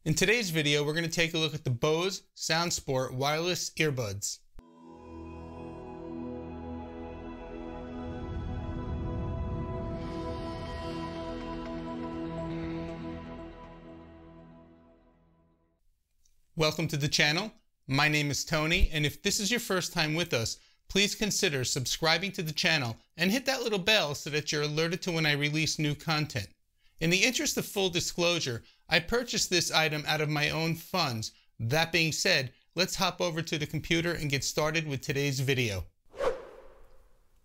In today's video, we're going to take a look at the Bose SoundSport Wireless Earbuds. Welcome to the channel. My name is Tony, and if this is your first time with us, please consider subscribing to the channel and hit that little bell so that you're alerted to when I release new content. In the interest of full disclosure, I purchased this item out of my own funds. That being said, let's hop over to the computer and get started with today's video.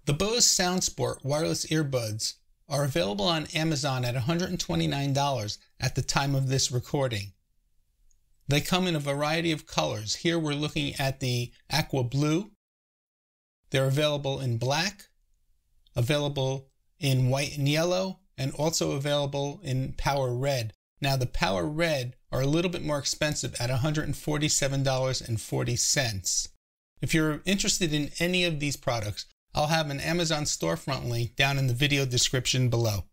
The Bose SoundSport Wireless Earbuds are available on Amazon at $129 at the time of this recording. They come in a variety of colors. Here we're looking at the aqua blue. They're available in black, available in white and yellow, and also available in power red. Now the power red are a little bit more expensive at $147.40. If you're interested in any of these products, I'll have an Amazon storefront link down in the video description below.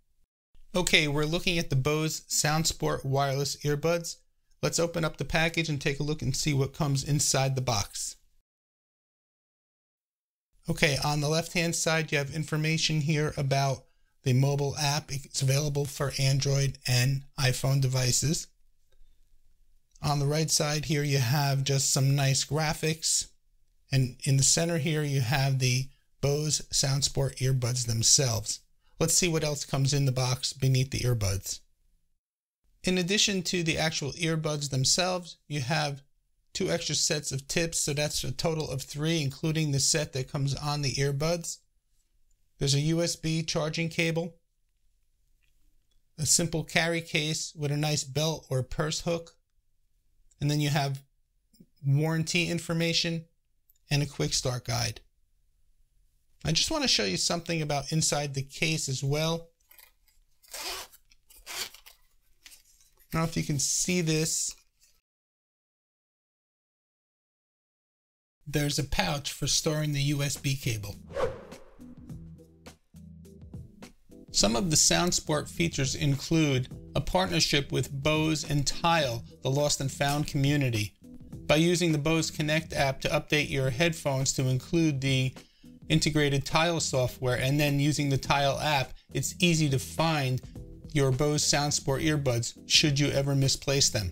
Okay, we're looking at the Bose SoundSport Wireless Earbuds. Let's open up the package and take a look and see what comes inside the box. Okay, on the left-hand side, you have information here about the mobile app. It's available for Android and iPhone devices. On the right side here, you have just some nice graphics. And in the center here, you have the Bose SoundSport earbuds themselves. Let's see what else comes in the box beneath the earbuds. In addition to the actual earbuds themselves, you have 2 extra sets of tips, so that's a total of 3, including the set that comes on the earbuds. There's a USB charging cable, a simple carry case with a nice belt or purse hook, and then you have warranty information and a quick start guide. I just want to show you something about inside the case as well. I don't know if you can see this. There's a pouch for storing the USB cable. Some of the SoundSport features include a partnership with Bose and Tile, the lost and found community. By using the Bose Connect app to update your headphones to include the integrated Tile software, and then using the Tile app, it's easy to find your Bose SoundSport earbuds should you ever misplace them.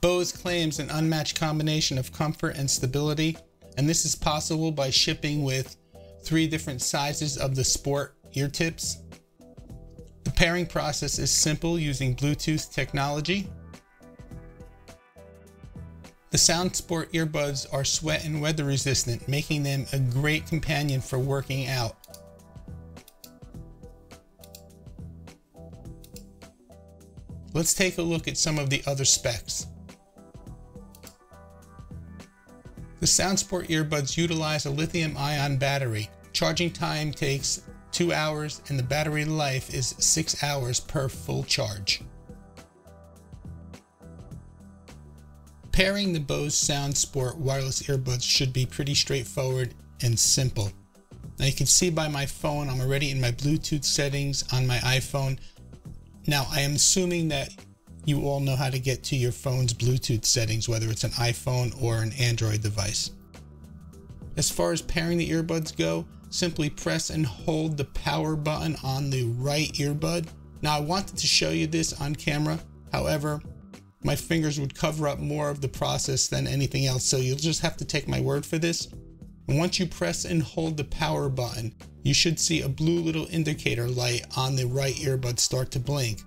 Bose claims an unmatched combination of comfort and stability, and this is possible by shipping with 3 different sizes of the Sport ear tips. The pairing process is simple using Bluetooth technology. The SoundSport earbuds are sweat and weather resistant, making them a great companion for working out. Let's take a look at some of the other specs. The SoundSport earbuds utilize a lithium-ion battery. Charging time takes 2 hours and the battery life is 6 hours per full charge. Pairing the Bose SoundSport wireless earbuds should be pretty straightforward and simple. Now you can see by my phone, I'm already in my Bluetooth settings on my iPhone. Now I am assuming that you all know how to get to your phone's Bluetooth settings, whether it's an iPhone or an Android device. As far as pairing the earbuds go, simply press and hold the power button on the right earbud. Now I wanted to show you this on camera, however, my fingers would cover up more of the process than anything else, so you'll just have to take my word for this. And once you press and hold the power button, you should see a blue little indicator light on the right earbud start to blink.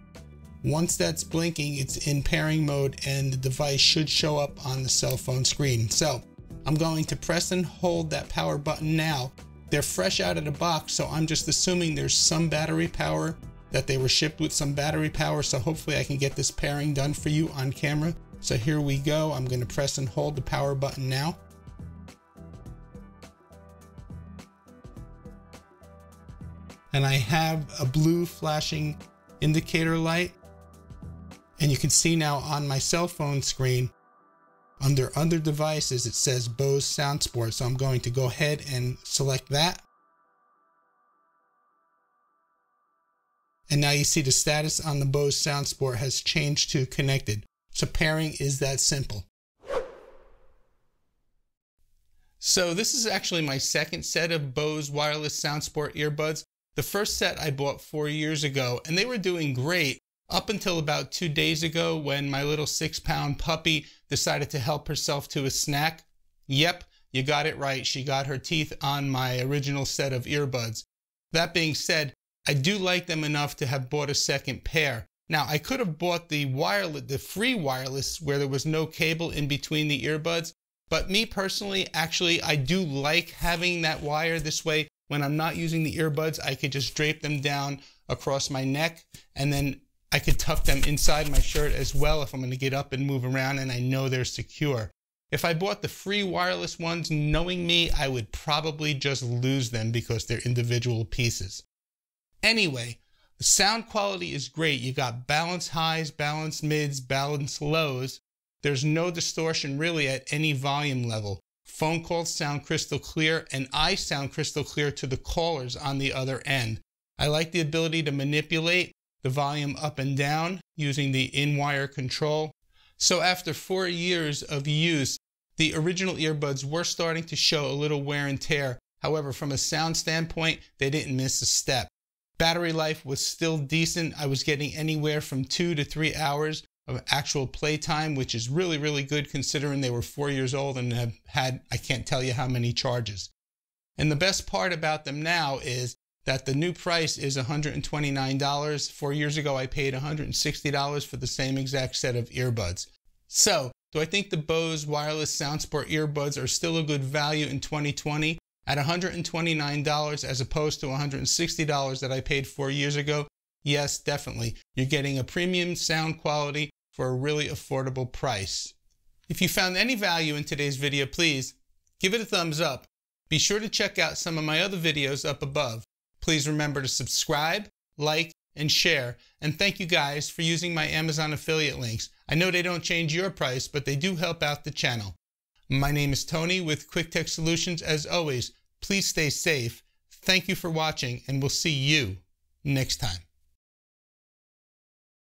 Once that's blinking, it's in pairing mode and the device should show up on the cell phone screen. So I'm going to press and hold that power button now. They're fresh out of the box, so I'm just assuming there's some battery power, that they were shipped with some battery power, so hopefully I can get this pairing done for you on camera. So here we go. I'm going to press and hold the power button now. And I have a blue flashing indicator light. And you can see now on my cell phone screen, under other devices, it says Bose SoundSport. So I'm going to go ahead and select that. And now you see the status on the Bose SoundSport has changed to connected. So pairing is that simple. So this is actually my second set of Bose Wireless SoundSport earbuds. The first set I bought 4 years ago, and they were doing great up until about 2 days ago when my little 6-pound puppy decided to help herself to a snack. Yep, you got it right. She got her teeth on my original set of earbuds. That being said, I do like them enough to have bought a second pair. Now, I could have bought the free wireless where there was no cable in between the earbuds, but me personally, actually, I do like having that wire this way. When I'm not using the earbuds, I could just drape them down across my neck, and then I could tuck them inside my shirt as well if I'm going to get up and move around and I know they're secure. If I bought the free wireless ones, knowing me, I would probably just lose them because they're individual pieces. Anyway, the sound quality is great. You got balanced highs, balanced mids, balanced lows. There's no distortion really at any volume level. Phone calls sound crystal clear, and I sound crystal clear to the callers on the other end. I like the ability to manipulate the volume up and down using the in-wire control. So after 4 years of use, the original earbuds were starting to show a little wear and tear. However, from a sound standpoint, they didn't miss a step. Battery life was still decent. I was getting anywhere from 2 to 3 hours of actual playtime, which is really, really good considering they were 4 years old and have had, I can't tell you how many charges. And the best part about them now is that the new price is $129. 4 years ago, I paid $160 for the same exact set of earbuds. So, do I think the Bose Wireless SoundSport earbuds are still a good value in 2020? At $129 as opposed to $160 that I paid 4 years ago? Yes, definitely. You're getting a premium sound quality for a really affordable price. If you found any value in today's video, please give it a thumbs up. Be sure to check out some of my other videos up above. Please remember to subscribe, like, and share. And thank you guys for using my Amazon affiliate links. I know they don't change your price, but they do help out the channel. My name is Tony with Quick Tech Solutions. As always, please stay safe. Thank you for watching, and we'll see you next time.